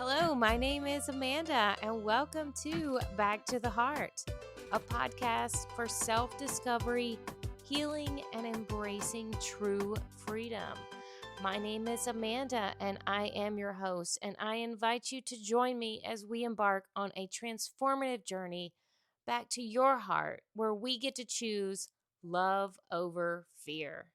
Hello, my name is Amanda, and welcome to Back to the Heart, a podcast for self discovery, healing, and embracing true freedom. My name is Amanda, and I am your host, and I invite you to join me as we embark on a transformative journey back to your heart, where we get to choose love over fear.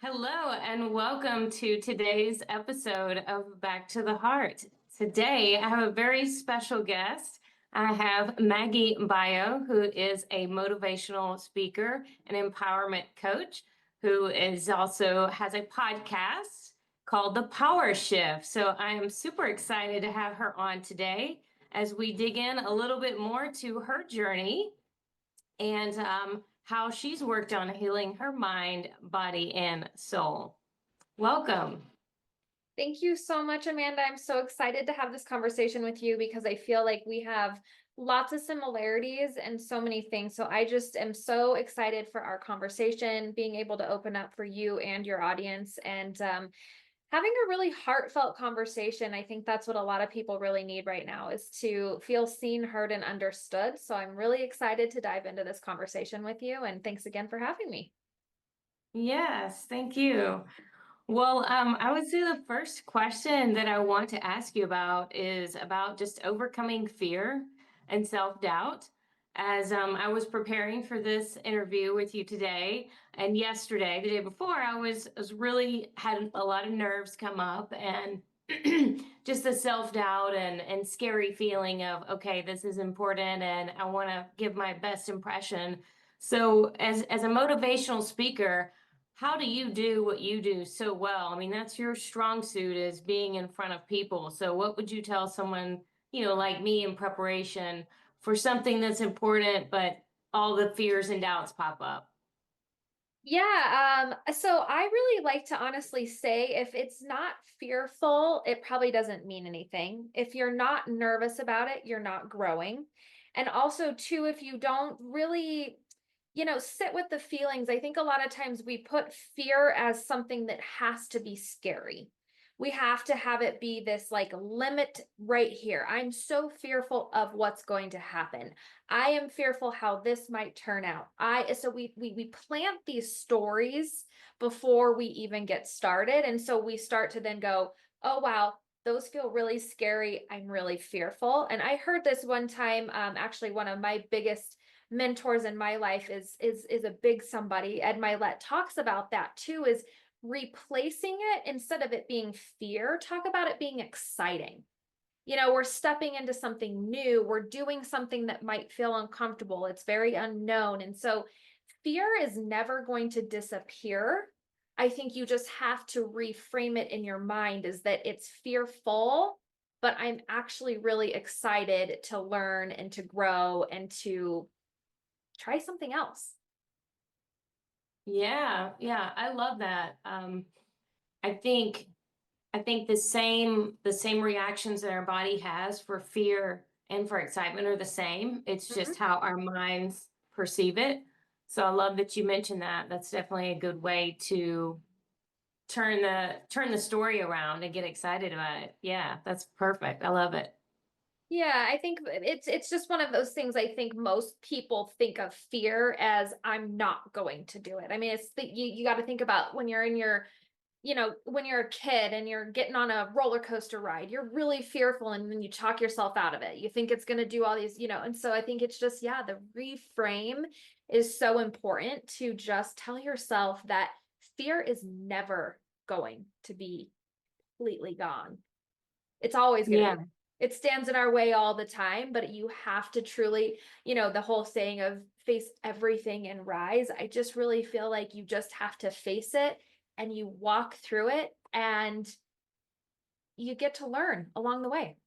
Hello, and welcome to today's episode of Back to the Heart. Today, I have a very special guest. I have Maggie Bio, who is a motivational speaker and empowerment coach, who is also has a podcast called The Power Shift. So I am super excited to have her on today as we dig in a little bit more to her journey and how she's worked on healing her mind, body, and soul. Welcome. Thank you so much, Amanda. I'm so excited to have this conversation with you because I feel like we have lots of similarities and so many things. So I just am so excited for our conversation, being able to open up for you and your audience and having a really heartfelt conversation. I think that's what a lot of people really need right now, is to feel seen, heard, and understood. So I'm really excited to dive into this conversation with you. And thanks again for having me. Yes, thank you. Well, I would say the first question that I want to ask you about is about just overcoming fear and self-doubt. As I was preparing for this interview with you today and yesterday, the day before, I was really had a lot of nerves come up and just the self-doubt and scary feeling of, okay, this is important and I want to give my best impression. So as a motivational speaker, how do you do what you do so well? I mean, that's your strong suit, is being in front of people. So what would you tell someone, like me, in preparation for something that's important, but all the fears and doubts pop up? So I really like to honestly say, if it's not fearful, it probably doesn't mean anything. If you're not nervous about it, you're not growing. And also too, if you don't really, sit with the feelings, I think a lot of times we put fear as something that has to be scary. We have to have it be this like limit right here. I'm so fearful of what's going to happen. I am fearful how this might turn out. We plant these stories before we even get started. And so we start to then go, oh wow, those feel really scary. I'm really fearful. And I heard this one time, actually one of my biggest mentors in my life is a big somebody. Ed Milet talks about that too, is replacing it, instead of it being fear, talk about it being exciting. We're stepping into something new. We're doing something that might feel uncomfortable. It's very unknown. And so fear is never going to disappear. I think you just have to reframe it in your mind, is that it's fearful, but I'm actually really excited to learn and to grow and to try something else. Yeah, I love that. I think I think the same reactions that our body has for fear and for excitement are the same. It's Mhm. just how our minds perceive it. So I love that you mentioned that. That's definitely a good way to turn the story around and get excited about it. Yeah, that's perfect. I love it. Yeah, I think it's just one of those things. I think most people think of fear as, I'm not going to do it. I mean, you got to think about when you're in your, when you're a kid and you're getting on a roller coaster ride, you're really fearful, and then you talk yourself out of it. You think it's going to do all these, and so I think it's just, yeah, the reframe is so important, to just tell yourself that fear is never going to be completely gone. It's always going to be Yeah. there. It stands in our way all the time, but you have to truly, the whole saying of face everything and rise. I just really feel like you just have to face it, and you walk through it, and you get to learn along the way.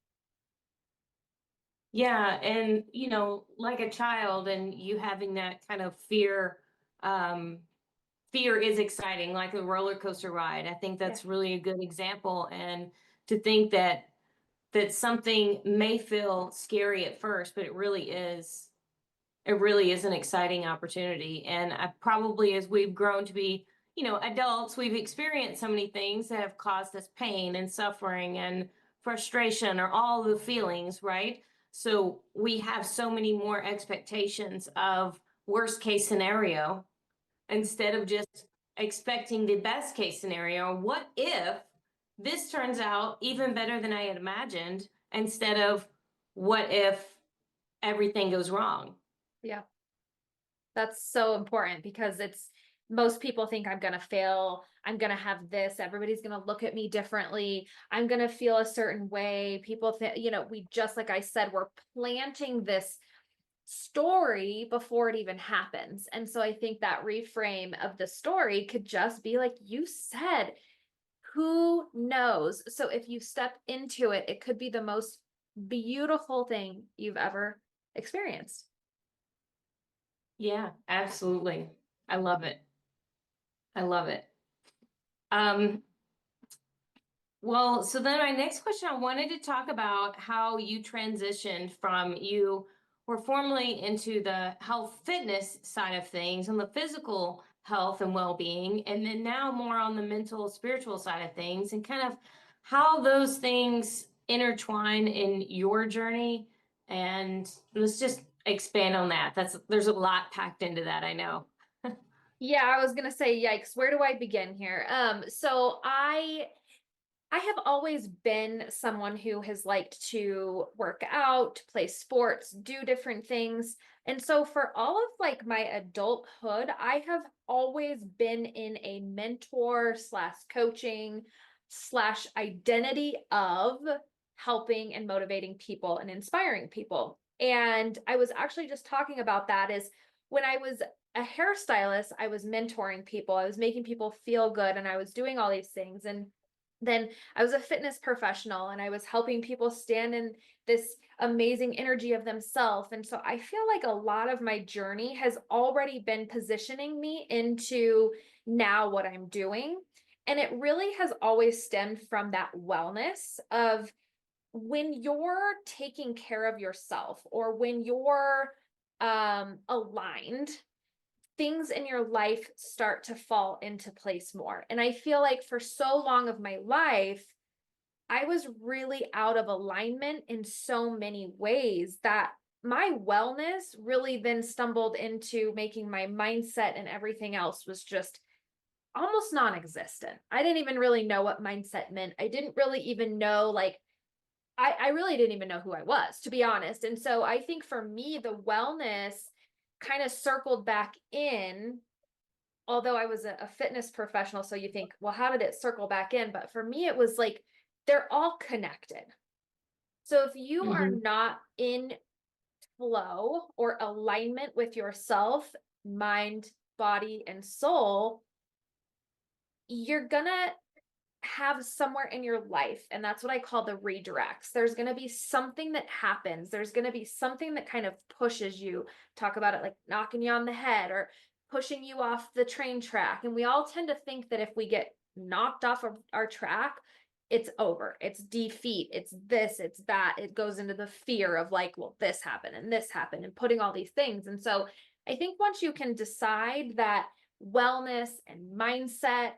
Yeah, and like a child and you having that kind of um fear is exciting, like a roller coaster ride. I think Yeah. that's really a good example. And to think that something may feel scary at first, but it really is an exciting opportunity. And I probably, as we've grown to be, adults, we've experienced so many things that have caused us pain and suffering. And frustration or all the feelings, right? So we have so many more expectations of worst case scenario instead of just expecting the best case scenario. What if this turns out even better than I had imagined, instead of what if everything goes wrong? Yeah. That's so important because most people think I'm going to fail. I'm going to have this. Everybody's going to look at me differently. I'm going to feel a certain way. People think, we just, like I said, we're planting this story before it even happens. And so I think that reframe of the story could just be like you said, who knows? So if you step into it, it could be the most beautiful thing you've ever experienced. Yeah, absolutely. I love it. I love it. Um, well, so then my next question, I wanted to talk about how you transitioned from you were formerly into the health fitness side of things and the physical health and well-being, and then now more on the mental spiritual side of things, and kind of how those things intertwine in your journey. And let's just expand on that. There's a lot packed into that, I know. Yeah, I was gonna say, yikes, where do I begin here? So I have always been someone who has liked to work out, play sports, do different things. And so for all of like my adulthood, I have always been in a mentor slash coaching slash identity of helping and motivating people and inspiring people. And I was actually just talking about that is when I was a hairstylist, I was mentoring people, I was making people feel good, and I was doing all these things. And then I was a fitness professional and I was helping people stand in this amazing energy of themselves. And so I feel like a lot of my journey has already been positioning me into now what I'm doing. And it really has always stemmed from that wellness of when you're taking care of yourself or when you're aligned, things in your life start to fall into place more. And I feel like for so long of my life, I was really out of alignment in so many ways that my wellness really then stumbled into making my mindset and everything else was just almost non-existent. I didn't even really know what mindset meant. I didn't really even know, like, I really didn't even know who I was, to be honest. And so I think for me, the wellness kind of circled back in, although I was a fitness professional. So you think, well, how did it circle back in? But for me, it was like they're all connected. So if you are Mhm. not in flow or alignment with yourself, mind, body, and soul, you're gonna have somewhere in your life, and that's what I call the redirects. There's going to be something that happens. There's going to be something that kind of pushes you. Talk about it like knocking you on the head or pushing you off the train track. And we all tend to think that if we get knocked off of our track, it's over. It's defeat. It's this, it's that. It goes into the fear of like, well, this happened and putting all these things. And so I think once you can decide that wellness and mindset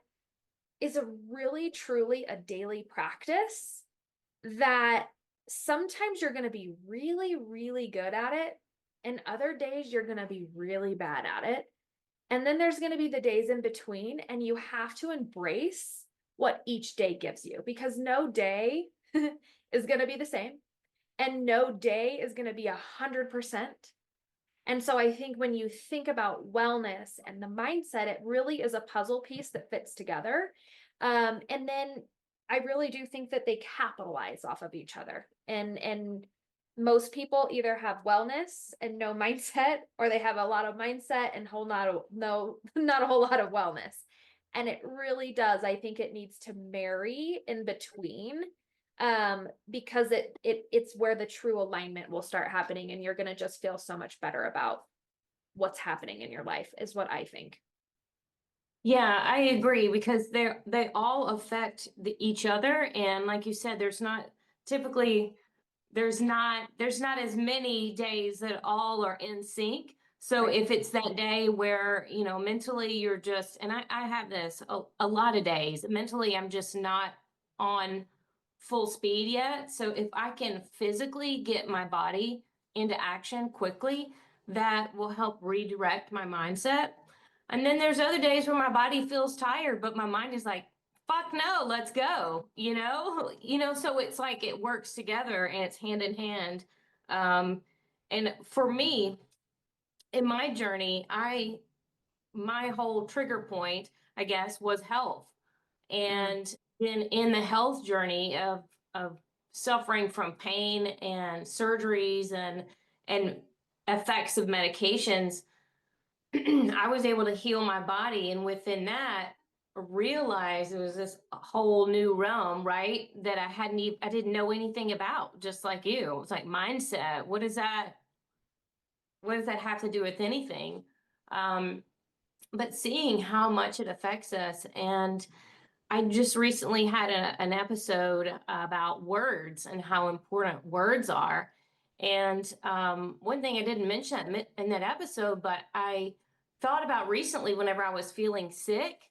is a really truly a daily practice, that sometimes you're going to be really, really good at it. And other days you're going to be really bad at it. And then there's going to be the days in between, and you have to embrace what each day gives you, because no day is going to be the same. And no day is going to be 100%. And so I think when you think about wellness and the mindset, it really is a puzzle piece that fits together. And then I really do think that they capitalize off of each other. And most people either have wellness and no mindset, or they have a lot of mindset and not a whole lot of wellness. And it really does. I think it needs to marry in between, because it's where the true alignment will start happening, and you're going to just feel so much better about what's happening in your life, is what I think. Yeah, I agree, because they all affect each other, and like you said, typically there's not as many days that all are in sync. So Right. if it's that day where, mentally you're just, and I have this a lot of days, mentally I'm just not on full speed yet. So if I can physically get my body into action quickly, that will help redirect my mindset. And then there's other days where my body feels tired, but my mind is like, fuck no, let's go, so it's like it works together and it's hand in hand. And for me, in my journey, my whole trigger point, I guess, was health. Mm. And then in the health journey of suffering from pain and surgeries and effects of medications, I was able to heal my body, and within that, realize it was this whole new realm, right? That I didn't know anything about, just like you. It's like mindset. What does that have to do with anything? Um, but seeing how much it affects us. And I just recently had an episode about words and how important words are. And one thing I didn't mention in that episode, but I thought about recently whenever I was feeling sick.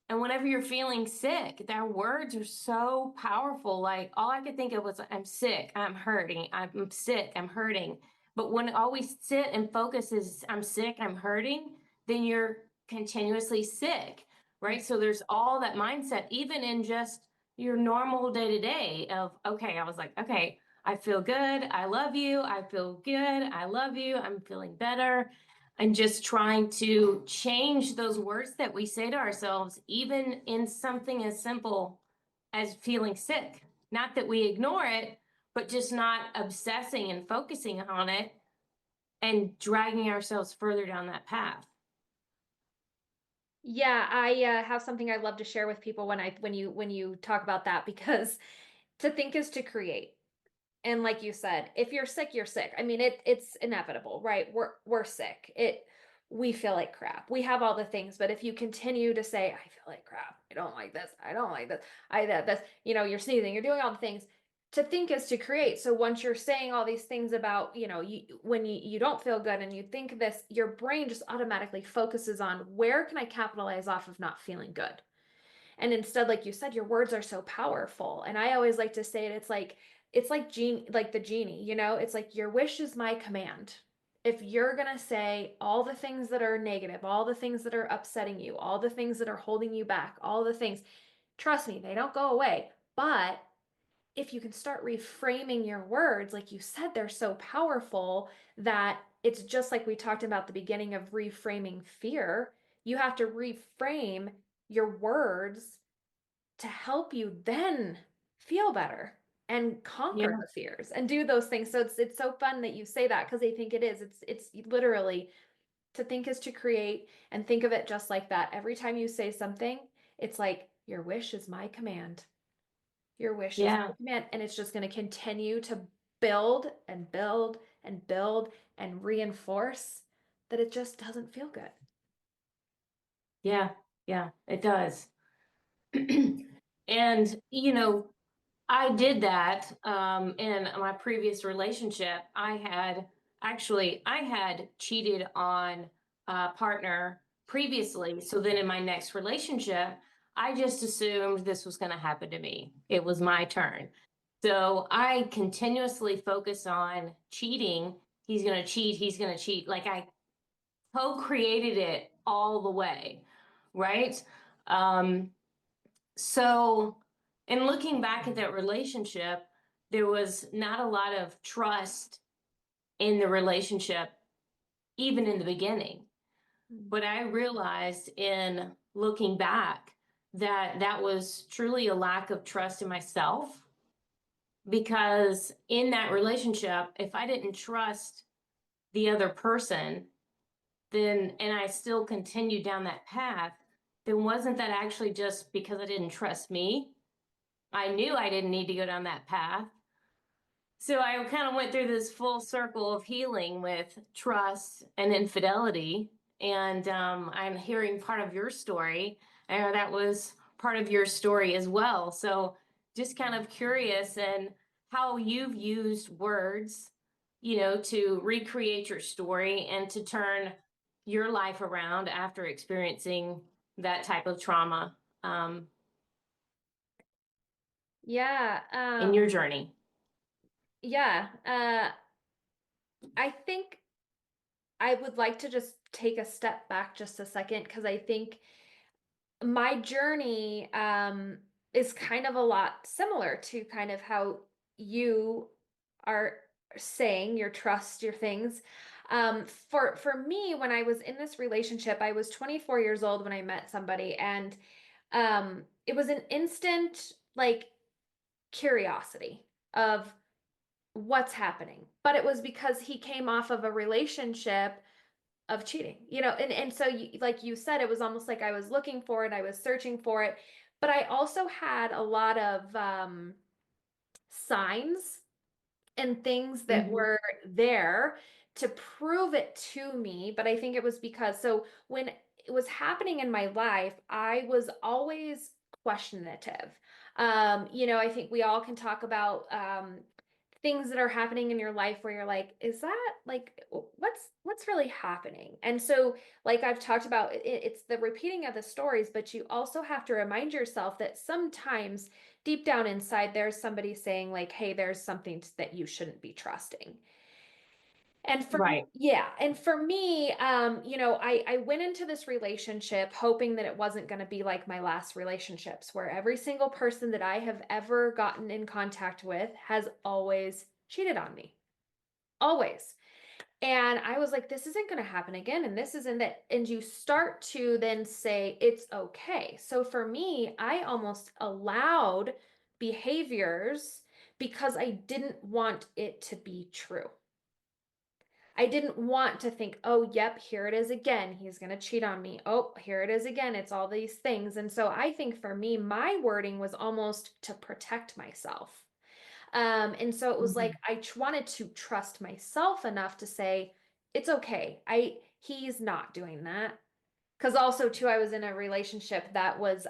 And whenever you're feeling sick, their words are so powerful. Like all I could think of was, I'm sick, I'm hurting, I'm sick, I'm hurting. But when all we sit and focus is, I'm sick, I'm hurting, then you're continuously sick, right? So there's all that mindset, even in just your normal day to day of, okay, I was like, okay, I feel good. I love you. I feel good. I love you. I'm feeling better, and just trying to change those words that we say to ourselves, even in something as simple as feeling sick. Not that we ignore it, but just not obsessing and focusing on it and dragging ourselves further down that path. Yeah, I have something I'd love to share with people when you talk about that, because to think is to create. And like you said, if you're sick, you're sick. I mean, it's inevitable, right? We're sick. We feel like crap. We have all the things, but if you continue to say, I feel like crap, I don't like this, I don't like this, I that that's you're sneezing, you're doing all the things. To think is to create. So once you're saying all these things about, when you don't feel good and you think this, your brain just automatically focuses on where can I capitalize off of not feeling good. And instead, like you said, your words are so powerful. And I always like to say it, it's like like the genie, it's like your wish is my command. If you're going to say all the things that are negative, all the things that are upsetting you, all the things that are holding you back, all the things, trust me, they don't go away. But if you can start reframing your words, like you said, they're so powerful that it's just like we talked about the beginning of reframing fear. You have to reframe your words to help you then feel better and conquer Yeah. the fears and do those things. So it's so fun that you say that, because I think it is. It's literally, to think is to create, and think of it just like that. Every time you say something, it's like your wish is my command. Your wish is my Yeah. command, and it's just going to continue to build and build and build and reinforce that it just doesn't feel good. Yeah. Yeah. It does. And, I did that in my previous relationship. I had cheated on a partner previously. So then in my next relationship, I just assumed this was going to happen to me. It was my turn. So I continuously focus on cheating. He's going to cheat. He's going to cheat. Like I co-created it all the way. Right. Um, so, in looking back at that relationship, there was not a lot of trust in the relationship, even in the beginning. Mm. But I realized in looking back that that was truly a lack of trust in myself, because in that relationship, if I didn't trust the other person, then, and I still continued down that path, then wasn't that actually just because I didn't trust me? I knew I didn't need to go down that path. So I kind of went through this full circle of healing with trust and infidelity. And I'm hearing part of your story. I know that was part of your story as well. So just kind of curious and how you've used words, to recreate your story and to turn your life around after experiencing that type of trauma. Um, Yeah. in your journey? Yeah. I think I would like to just take a step back just a second because I think my journey is kind of a lot similar to kind of how you are saying your trust, your things. For me, when I was in this relationship, I was 24 years old when I met somebody, and it was an instant like curiosity of what's happening. But it was because he came off of a relationship of cheating, and so like you said, it was almost like I was looking for it, I was searching for it, but I also had a lot of signs and things that Hmm. were there to prove it to me. But I think it was because, so when it was happening in my life, I was always questionative. I think we all can talk about things that are happening in your life where you're like, is that like what's really happening? And so, like I've talked about, it's the repeating of the stories, but you also have to remind yourself that sometimes deep down inside, there's somebody saying, like, hey, there's something that you shouldn't be trusting. And for Right. yeah, and for me, I went into this relationship hoping that it wasn't going to be like my last relationships, where every single person that I have ever gotten in contact with has always cheated on me. Always. And I was like, this isn't going to happen again. And this isn't that. And you start to then say, it's okay. So for me, I almost allowed behaviors because I didn't want it to be true. I didn't want to think, oh, yep, here it is again. He's going to cheat on me. Oh, here it is again. It's all these things. And so I think for me, my wording was almost to protect myself. And so it was like Mhm. wanted to trust myself enough to say, it's okay. He's not doing that. Because also too, I was in a relationship that was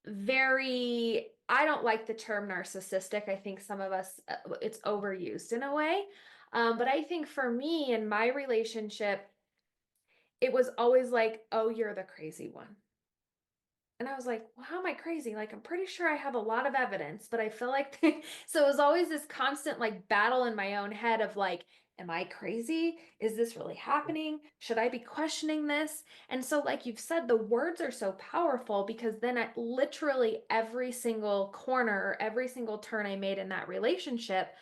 very, I don't like the term narcissistic. I think some of us, it's overused in a way. But I think for me in my relationship, it was always like, oh, you're the crazy one. And I was like, well, how am I crazy? Like, I'm pretty sure I have a lot of evidence, but I feel like so it was always this constant like battle in my own head of like, am I crazy? Is this really happening? Should I be questioning this? And so, like you've said, the words are so powerful because then at literally every single corner or every single turn I made in that relationship,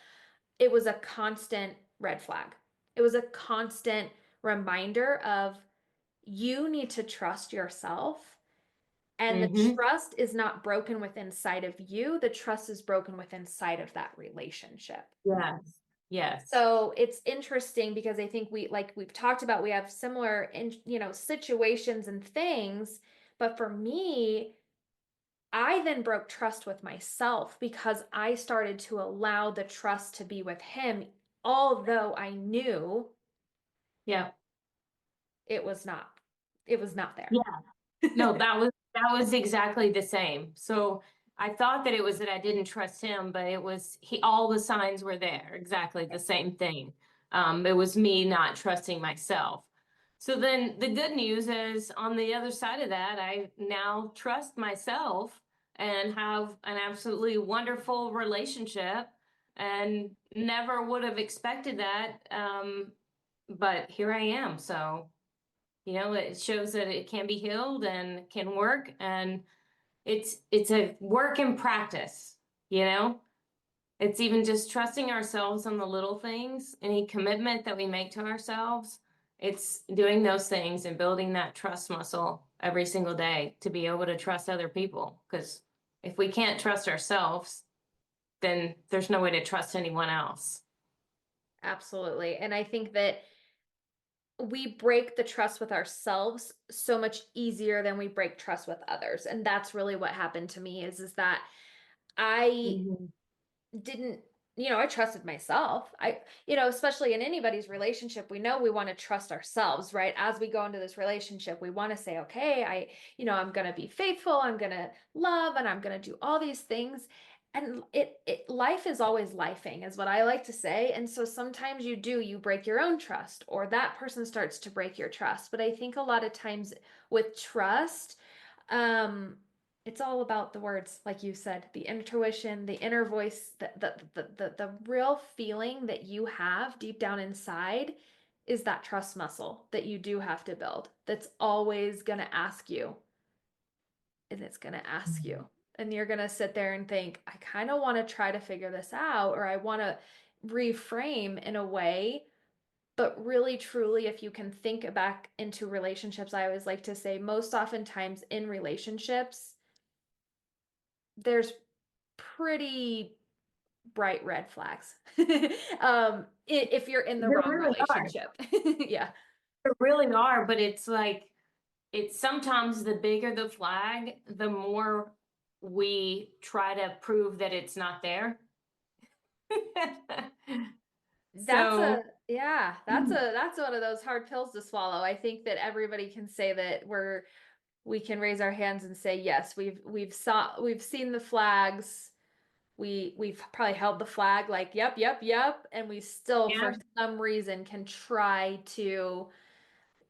it was a constant red flag. It was a constant reminder of you need to trust yourself, and the Hmm. trust is not broken within inside of you. The trust is broken within inside of that relationship. Yes. Yes. So it's interesting because I think like we've talked about, we have similar situations and things. But for me, I then broke trust with myself because I started to allow the trust to be with him, although I knew Yeah. it was not, it was not there. Yeah. No, that was exactly the same. So I thought that it was that I didn't trust him, but it was he all the signs were there, exactly the same thing. It was me not trusting myself. So then the good news is on the other side of that, I now trust myself and have an absolutely wonderful relationship and never would have expected that. But here I am. So it shows that it can be healed and can work, and it's a work in practice, you know? It's even just trusting ourselves on the little things, any commitment that we make to ourselves. It's doing those things and building that trust muscle every single day to be able to trust other people. Because if we can't trust ourselves, then there's no way to trust anyone else. Absolutely. And I think that we break the trust with ourselves so much easier than we break trust with others. And that's really what happened to me is that I Mhm. didn't, I trusted myself. Especially in anybody's relationship, we know we want to trust ourselves, right? As we go into this relationship, we want to say, okay, I'm going to be faithful, I'm going to love, and I'm going to do all these things. And life is always lifing, is what I like to say. And so sometimes you break your own trust, or that person starts to break your trust. But I think a lot of times with trust, um, It's all about the words, like you said, the intuition, the inner voice, the real feeling that you have deep down inside is that trust muscle that you do have to build. That's always going to ask you, and it's going to ask Mhm. you. And you're going to sit there and think, I kind of want to try to figure this out, or I want to reframe in a way. But really, truly, if you can think back into relationships, I always like to say, most oftentimes in relationships, there's pretty bright red flags. If you're in the There wrong really are. relationship. Yeah. There really are, but it's like it's sometimes the bigger the flag, the more we try to prove that it's not there. That's a So, yeah, that's one of those hard pills to swallow. I think that everybody can say that we can raise our hands and say yes, we've seen the flags. We've probably held the flag like yep, yep, yep, and we still yeah, for some reason can try to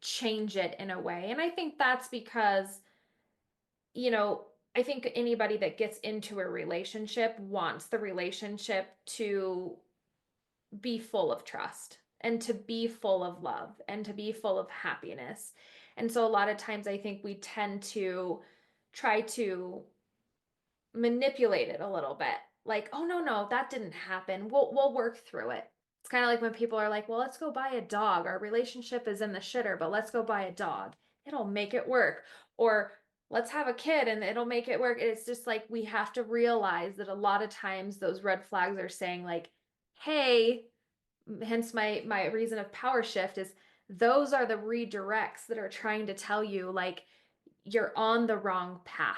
change it in a way. And I think that's because, you know, I think anybody that gets into a relationship wants the relationship to be full of trust and to be full of love and to be full of happiness. And so a lot of times I think we tend to try to manipulate it a little bit. Like, oh no, that didn't happen. We'll work through it. It's kind of like when people are like, well, let's go buy a dog. Our relationship is in the shitter, but let's go buy a dog. It'll make it work. Or let's have a kid and it'll make it work. It's just like we have to realize that a lot of times those red flags are saying like, hey, hence my reason of power shift is those are the redirects that are trying to tell you like you're on the wrong path,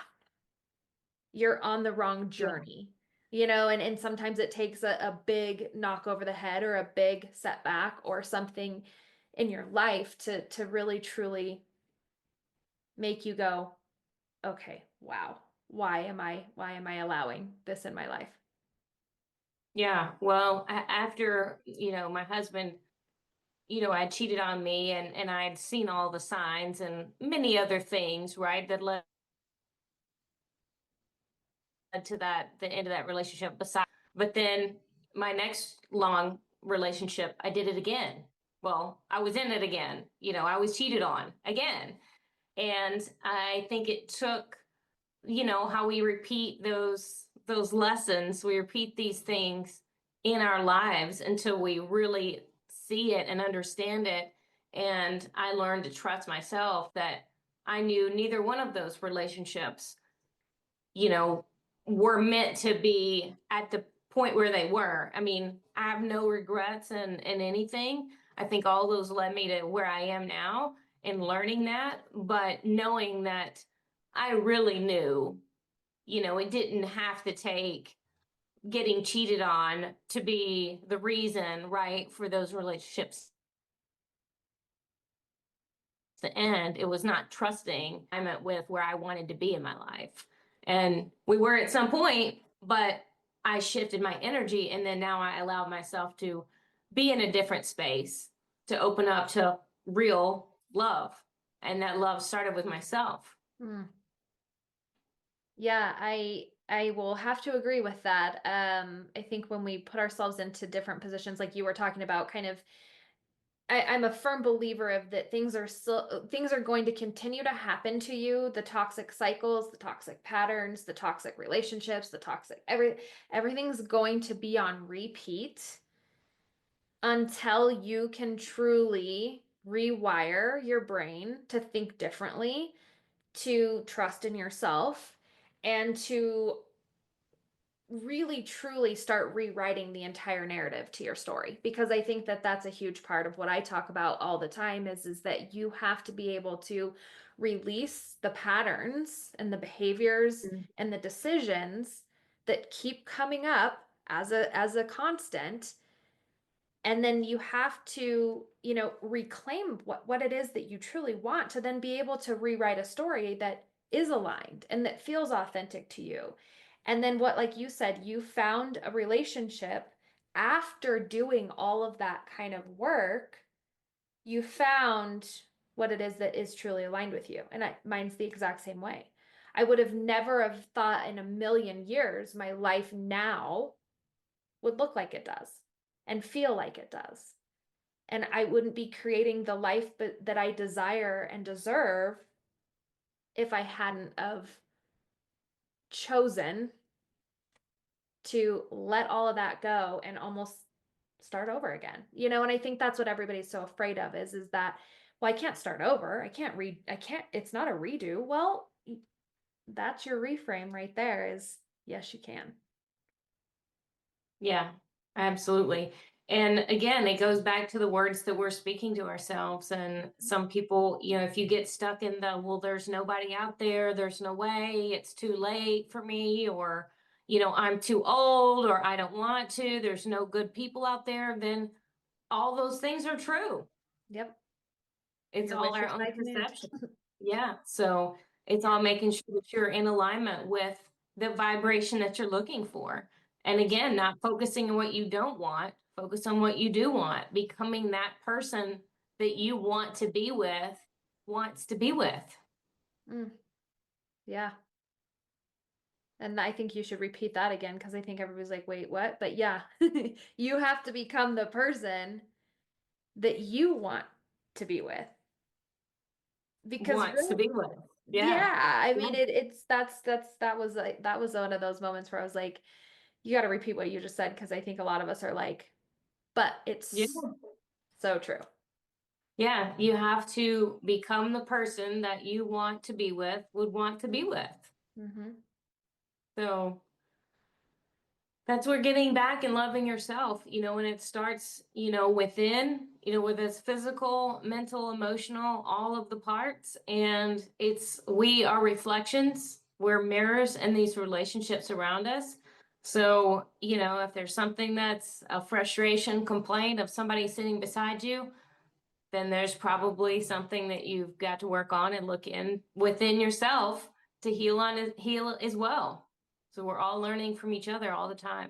you're on the wrong yeah, journey, and sometimes it takes a big knock over the head or a big setback or something in your life to really truly make you go, okay, wow, why am I allowing this in my life? yeah. Well, after, my husband, had cheated on me and I'd seen all the signs and many other things, right, that led to the end of that relationship besides, but then my next long relationship, I did it again. Well, I was in it again. I was cheated on again. And I think it took, how we repeat those lessons, we repeat these things in our lives until we really see it and understand it. And I learned to trust myself that I knew neither one of those relationships, you know, were meant to be at the point where they were. I mean, I have no regrets in anything. I think all those led me to where I am now and learning that, but knowing that I really knew, it didn't have to take getting cheated on to be the reason, right, for those relationships to end. It was not trusting I met with where I wanted to be in my life. And we were at some point, but I shifted my energy and then now I allowed myself to be in a different space, to open up to real love. And that love started with myself. Hmm. Yeah, I will have to agree with that. I think when we put ourselves into different positions, like you were talking about, kind of, I'm a firm believer of that things are going to continue to happen to you. The toxic cycles, the toxic patterns, the toxic relationships, the toxic everything's going to be on repeat until you can truly rewire your brain to think differently, to trust in yourself, and to really truly start rewriting the entire narrative to your story, because I think that that's a huge part of what I talk about all the time is that you have to be able to release the patterns and the behaviors Mm. and the decisions that keep coming up as a constant, and then you have to reclaim what it is that you truly want to then be able to rewrite a story that is aligned and that feels authentic to you. And then what, like you said, you found a relationship after doing all of that kind of work. You found what it is that is truly aligned with you, and mine's the exact same way. I would have never have thought in a million years my life now would look like it does and feel like it does. And I wouldn't be creating the life that I desire and deserve if I hadn't of chosen to let all of that go and almost start over again. And I think that's what everybody's so afraid of is that, well, I can't start over. I can't, it's not a redo. Well, that's your reframe right there is yes, you can. Yeah, absolutely. And again, it goes back to the words that we're speaking to ourselves. And some people, if you get stuck in the, well, there's nobody out there, there's no way, it's too late for me, or, I'm too old, or I don't want to, there's no good people out there, then all those things are true. Yep. It's Your all wish our is own thy command. perception. Yeah. So it's Yeah. all making sure that you're in alignment with the vibration that you're looking for. And again, not focusing on what you don't want, focus on what you do want, becoming that person that you want to be with, wants to be with. Mm, yeah. And I think you should repeat that again because I think everybody's like, wait, what? But yeah, you have to become the person that you want to be with. Because Wants to really, be with. Yeah. yeah, I Yeah. mean it's that was one of those moments where I was like, you got to repeat what you just said because I think a lot of us are like, but Yeah. it's so true. Yeah. You have to become the person that you want to be with, would want to be with. Mm-hmm. So that's where getting back and loving yourself, when it starts, within, with its physical, mental, emotional, all of the parts. And we are reflections, we're mirrors in these relationships around us. So, if there's something that's a frustration, complaint of somebody sitting beside you, then there's probably something that you've got to work on and look in within yourself to heal as well. So we're all learning from each other all the time.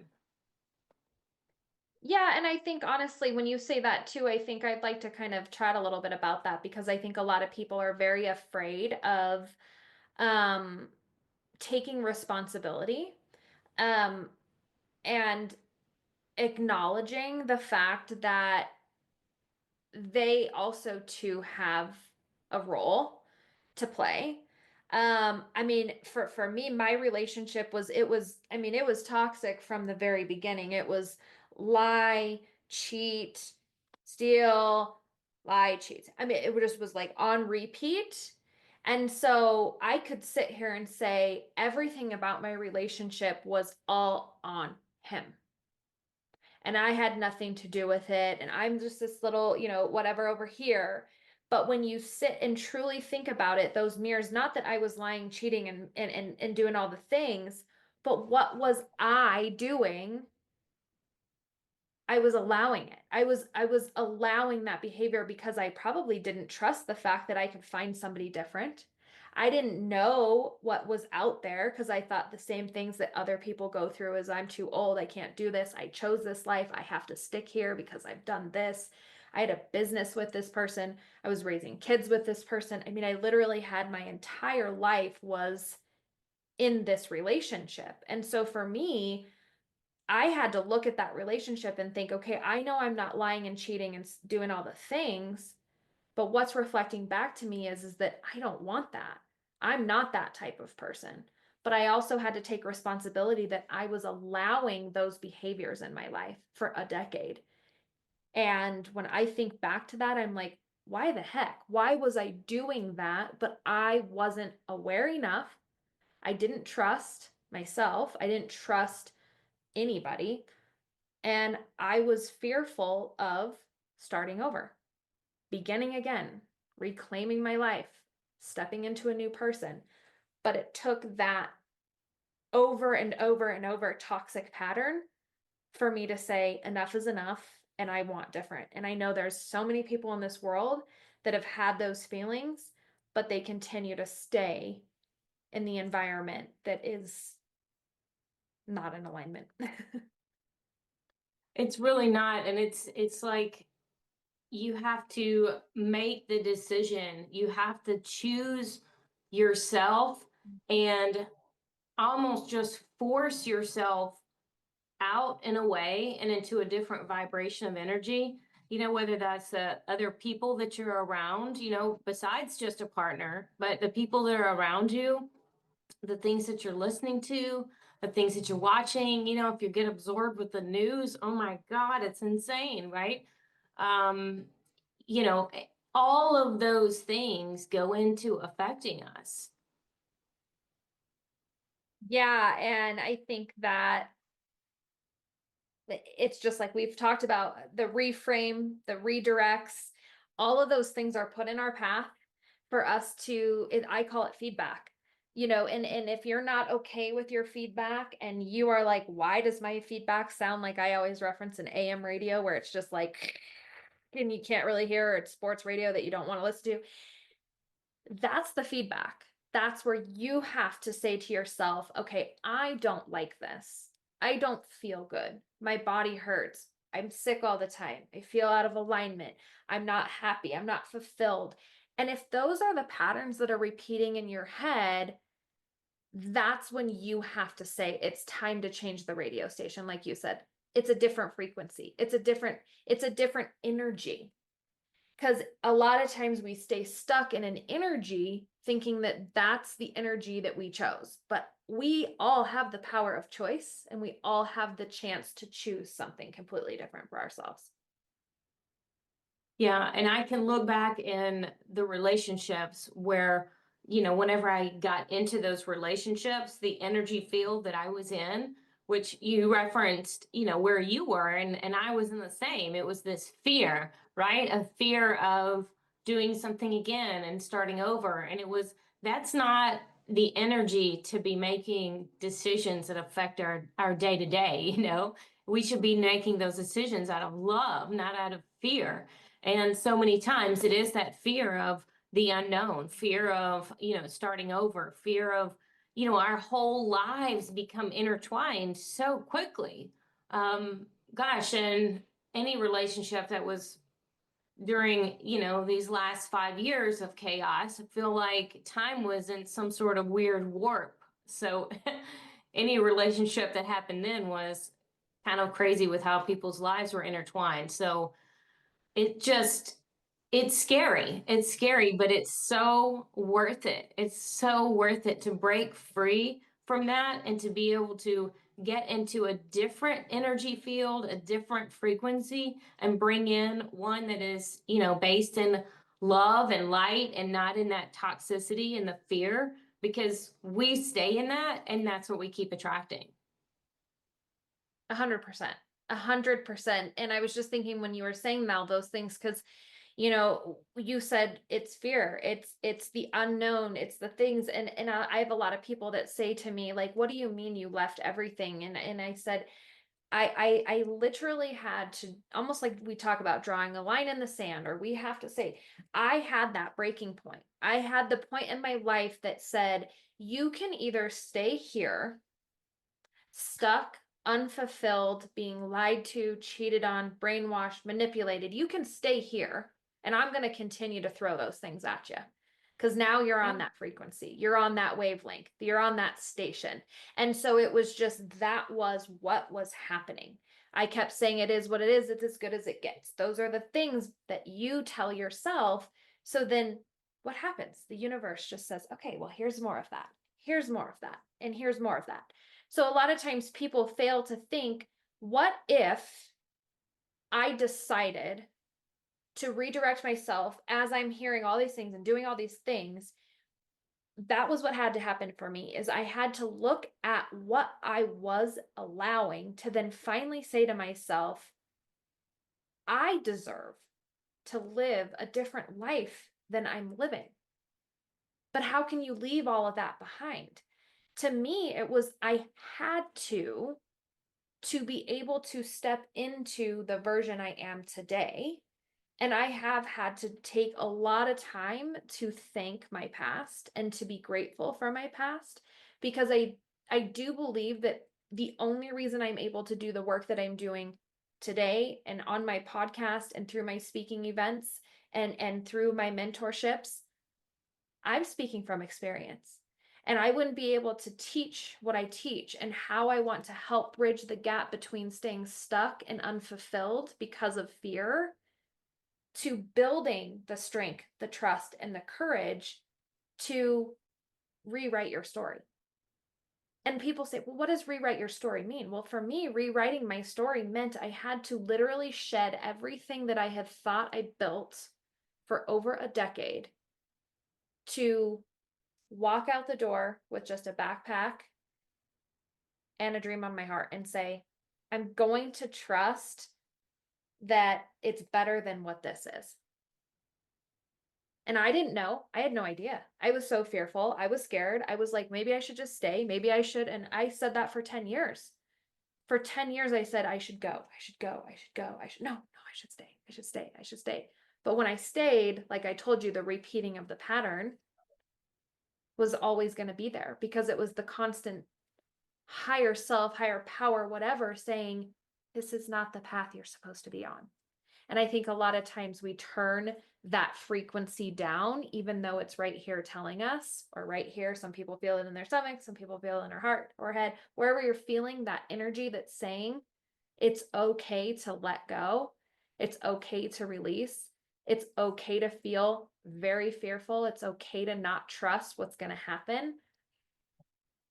Yeah, and I think honestly, when you say that too, I think I'd like to kind of chat a little bit about that because I think a lot of people are very afraid of um taking responsibility um and acknowledging the fact that they also too have a role to play. I mean, for me, my relationship I mean, it was toxic from the very beginning. It was lie, cheat, steal, lie, cheat. I mean, it just was like on repeat. And so I could sit here and say everything about my relationship was all on him and I had nothing to do with it. And I'm just this little, whatever over here. But when you sit and truly think about it, those mirrors, not that I was lying, cheating, and doing all the things, but what was I doing? I was allowing it. I was allowing that behavior because I probably didn't trust the fact that I could find somebody different. I didn't know what was out there because I thought the same things that other people go through is I'm too old, I can't do this. I chose this life. I have to stick here because I've done this. I had a business with this person. I was raising kids with this person. I mean, I literally had my entire life was in this relationship. And so for me, I had to look at that relationship and think, okay, I know I'm not lying and cheating and doing all the things, but what's reflecting back to me is that I don't want that. I'm not that type of person. But I also had to take responsibility that I was allowing those behaviors in my life for a decade. And when I think back to that, I'm like, why the heck? Why was I doing that? But I wasn't aware enough. I didn't trust myself. I didn't trust anybody. And I was fearful of starting over, beginning again, reclaiming my life, stepping into a new person. But it took that over and over and over toxic pattern for me to say, enough is enough and I want different. And I know there's so many people in this world that have had those feelings, but they continue to stay in the environment that is not in alignment. It's really not. And it's like you have to make the decision. You have to choose yourself and almost just force yourself out and away and into a different vibration of energy, whether that's other people that you're around, besides just a partner, but the people that are around you, the things that you're listening to, the things that you're watching, if you get absorbed with the news, oh my God, it's insane, right? Um, you know, all of those things go into affecting us. Yeah, and I think that it's just like we've talked about the reframe, the redirects, all of those things are put in our path for us to I call it feedback. And if you're not okay with your feedback and you are like, why does my feedback sound like, I always reference an AM radio where it's just like and you can't really hear, or it's sports radio that you don't want to listen to. That's the feedback. That's where you have to say to yourself, okay, I don't like this. I don't feel good. My body hurts. I'm sick all the time. I feel out of alignment. I'm not happy. I'm not fulfilled. And if those are the patterns that are repeating in your head, that's when you have to say it's time to change the radio station. Like you said, it's a different frequency. It's a different energy. Because a lot of times we stay stuck in an energy thinking that that's the energy that we chose. But we all have the power of choice, and we all have the chance to choose something completely different for ourselves. Yeah, and I can look back in the relationships where, whenever I got into those relationships, the energy field that I was in, which you referenced, where you were, and I was in the same. It was this fear, right? A fear of doing something again and starting over. And that's not the energy to be making decisions that affect our day to day. We should be making those decisions out of love, not out of fear. And so many times it is that fear of the unknown, fear of, starting over, fear of, our whole lives become intertwined so quickly. Gosh, and any relationship that was during, these last 5 years of chaos, I feel like time was in some sort of weird warp. So any relationship that happened then was kind of crazy with how people's lives were intertwined. So it just it's scary. It's scary, but it's so worth it. It's so worth it to break free from that and to be able to get into a different energy field, a different frequency, and bring in one that is, based in love and light and not in that toxicity and the fear, because we stay in that and that's what we keep attracting. 100%. 100%. And I was just thinking when you were saying now those things, because you said it's fear, it's the unknown, it's the things. And I have a lot of people that say to me, like, what do you mean you left everything? And I said, I literally had to, almost like we talk about drawing a line in the sand, or we have to say, I had that breaking point. I had the point in my life that said, you can either stay here stuck, unfulfilled, being lied to, cheated on, brainwashed, manipulated. You can stay here, and I'm going to continue to throw those things at you. Because now you're on that frequency, you're on that wavelength, you're on that station. And so it was just, that was what was happening. I kept saying, it is what it is, it's as good as it gets. Those are the things that you tell yourself. So then what happens? The universe just says, okay, well, here's more of that. Here's more of that. And here's more of that. So a lot of times people fail to think, what if I decided to redirect myself as I'm hearing all these things and doing all these things? That was what had to happen for me, is I had to look at what I was allowing to then finally say to myself, I deserve to live a different life than I'm living. But how can you leave all of that behind? To me, it was, I had to be able to step into the version I am today. And I have had to take a lot of time to thank my past and to be grateful for my past, because I do believe that the only reason I'm able to do the work that I'm doing today and on my podcast and through my speaking events and through my mentorships, I'm speaking from experience. And I wouldn't be able to teach what I teach and how I want to help bridge the gap between staying stuck and unfulfilled because of fear to building the strength, the trust, and the courage to rewrite your story. And people say, well, what does rewrite your story mean? Well, for me, rewriting my story meant I had to literally shed everything that I had thought I built for over a decade to walk out the door with just a backpack and a dream on my heart and say, I'm going to trust that it's better than what this is. And I didn't know. I had no idea. I was so fearful. I was scared. I was like, maybe I should just stay. Maybe I should. And I said that for 10 years. For 10 years, I said, I should go. I should go. I should go. No, I should stay. I should stay. I should stay. But when I stayed, like I told you, the repeating of the pattern was always going to be there because it was the constant higher self, higher power, whatever, saying, this is not the path you're supposed to be on. And I think a lot of times we turn that frequency down, even though it's right here telling us, or right here. Some people feel it in their stomach, some people feel it in their heart or head, wherever you're feeling that energy that's saying it's okay to let go. It's okay to release. It's okay to feel very fearful. It's okay to not trust what's going to happen.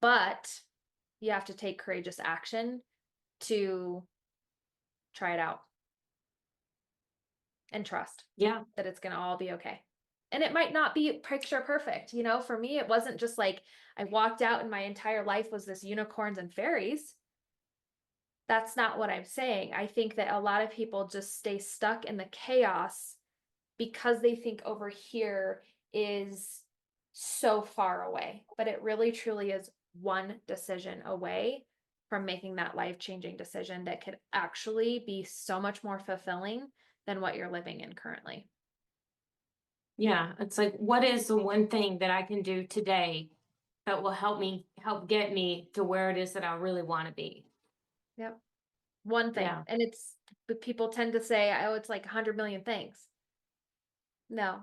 But you have to take courageous action to try it out and trust that it's going to all be okay. And it might not be picture perfect. You know, for me, it wasn't just like I walked out and my entire life was this unicorns and fairies. That's not what I'm saying. I think that a lot of people just stay stuck in the chaos because they think over here is so far away. But it really truly is one decision away from making that life-changing decision that could actually be so much more fulfilling than what you're living in currently. Yeah, it's like, what is the one thing that I can do today that will help get me to where it is that I really want to be? Yep. One thing. Yeah. And but people tend to say, oh, it's like 100 million things. No,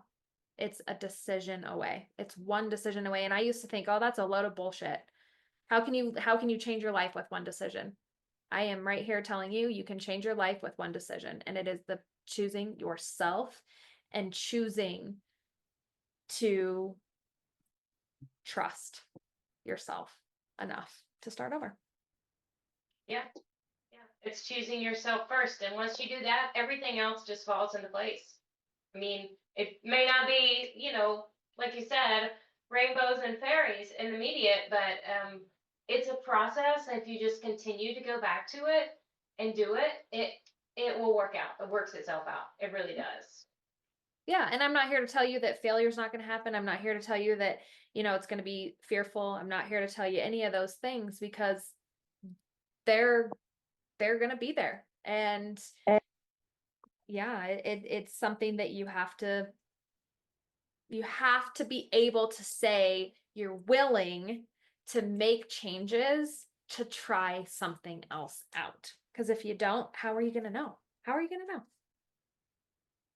it's a decision away. It's one decision away. And I used to think, oh, that's a load of bullshit. How can you change your life with one decision? I am right here telling you, you can change your life with one decision. And it is the choosing yourself and choosing to trust yourself enough to start over. Yeah. Yeah. It's choosing yourself first. And once you do that, everything else just falls into place. I mean, it may not be, like you said, rainbows and fairies in the immediate, but it's a process. If you just continue to go back to it and do it, it will work out. It works itself out. It really does. Yeah. And I'm not here to tell you that failure is not going to happen. I'm not here to tell you that, it's going to be fearful. I'm not here to tell you any of those things because they're going to be there. And yeah, it's something that you have to be able to say you're willing to make changes to try something else out. Because if you don't, how are you going to know? How are you going to know?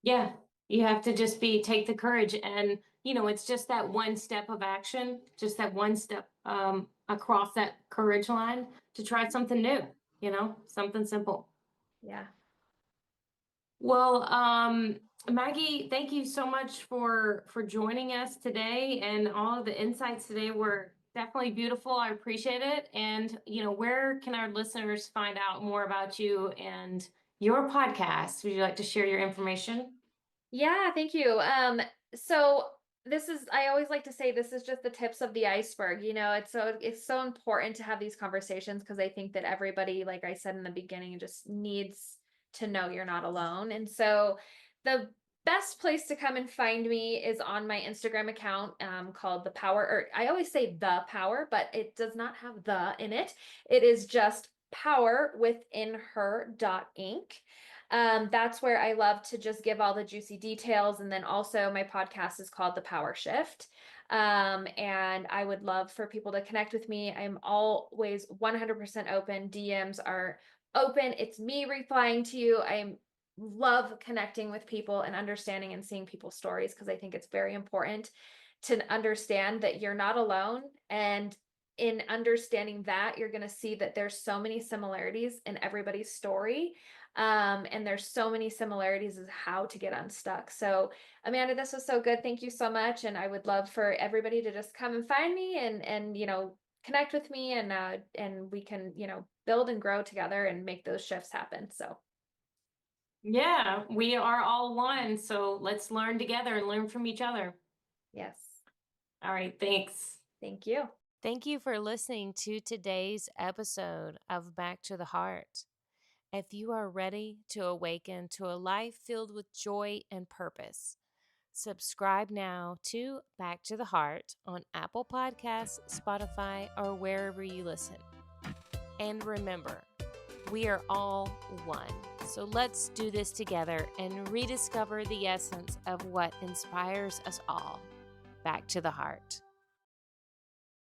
Yeah. You have to just take the courage, and it's just that one step of action, just that one step across that courage line to try something new, something simple. Yeah. Well, Maggie, thank you so much for joining us today, and all of the insights today were definitely beautiful. I appreciate it. And where can our listeners find out more about you and your podcast? Would you like to share your information? Yeah, thank you. So I always like to say this is just the tips of the iceberg. It's so important to have these conversations because I think that everybody, like I said in the beginning, just needs to know you're not alone. And so the best place to come and find me is on my Instagram account called The Power, or I always say The Power, but it does not have the in it. It is just power within her.inc. That's where I love to just give all the juicy details. And then also my podcast is called The Power Shift. And I would love for people to connect with me. I'm always 100% open. DMs are open. It's me replying to you. I love connecting with people and understanding and seeing people's stories because I think it's very important to understand that you're not alone. And in understanding that, you're going to see that there's so many similarities in everybody's story. And there's so many similarities as how to get unstuck. So Amanda, this was so good. Thank you so much. And I would love for everybody to just come and find me and connect with me, and we can, build and grow together and make those shifts happen. So Yeah, we are all one. So let's learn together and learn from each other. yes, All right. Thanks. thank you. Thank you for listening to today's episode of Back to the Heart. If you are ready to awaken to a life filled with joy and purpose, subscribe now to Back to the Heart on Apple Podcasts, Spotify, or wherever you listen. And remember, we are all one. So let's do this together and rediscover the essence of what inspires us all. Back to the Heart.